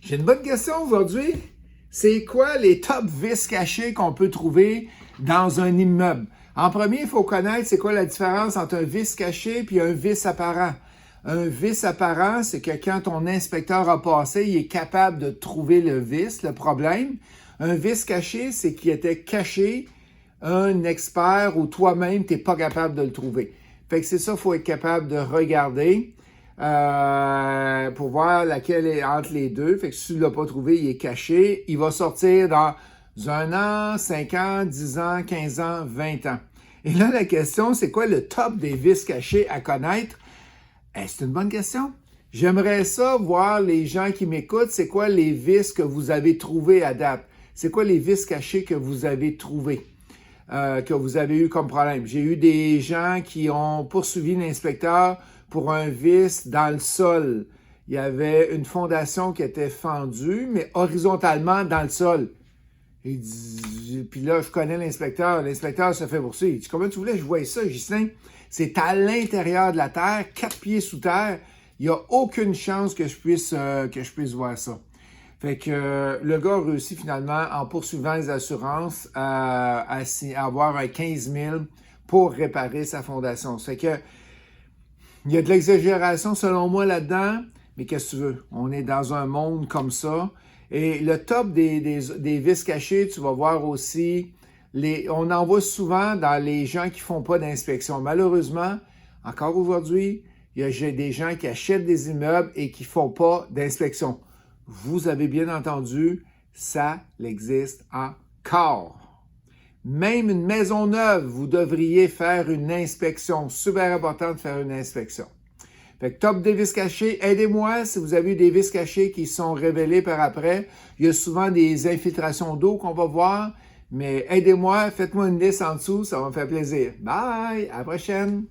J'ai une bonne question aujourd'hui. C'est quoi les top vis cachés qu'on peut trouver dans un immeuble? En premier, il faut connaître c'est quoi la différence entre un vis caché et un vis apparent. Un vis apparent, c'est que quand ton inspecteur a passé, il est capable de trouver le vis, le problème. Un vis caché, c'est qu'il était caché, un expert ou toi-même, tu n'es pas capable de le trouver. Fait que c'est ça, il faut être capable de regarder pour voir laquelle est entre les deux. Fait que si tu ne l'as pas trouvé, il est caché. Il va sortir dans 1 an, 5 ans, 10 ans, 15 ans, 20 ans. Et là, la question, c'est quoi le top des vis cachés à connaître? C'est une bonne question. J'aimerais ça voir les gens qui m'écoutent, c'est quoi les vis que vous avez trouvés à date? C'est quoi les vis cachés que vous avez trouvés? Que vous avez eu comme problème. J'ai eu des gens qui ont poursuivi l'inspecteur pour un vis dans le sol. Il y avait une fondation qui était fendue, mais horizontalement dans le sol. Il dit, puis là, je connais l'inspecteur. L'inspecteur se fait poursuivre. Il dit, comment tu voulais que je voie ça, Ghislain? C'est à l'intérieur de la terre, 4 pieds sous terre. Il n'y a aucune chance que je puisse voir ça. Fait que le gars a réussi finalement, en poursuivant les assurances, à avoir un 15 000 pour réparer sa fondation. Ça fait que il y a de l'exagération selon moi là-dedans, mais qu'est-ce que tu veux? On est dans un monde comme ça. Et le top des vis cachés, tu vas voir aussi, on en voit souvent dans les gens qui font pas d'inspection. Malheureusement, encore aujourd'hui, il y a des gens qui achètent des immeubles et qui font pas d'inspection. Vous avez bien entendu, ça existe encore. Même une maison neuve, vous devriez faire une inspection. Super important de faire une inspection. Fait que top des vis cachés, aidez-moi si vous avez eu des vis cachés qui sont révélés par après. Il y a souvent des infiltrations d'eau qu'on va voir, mais aidez-moi, faites-moi une liste en dessous, ça va me faire plaisir. Bye, à la prochaine!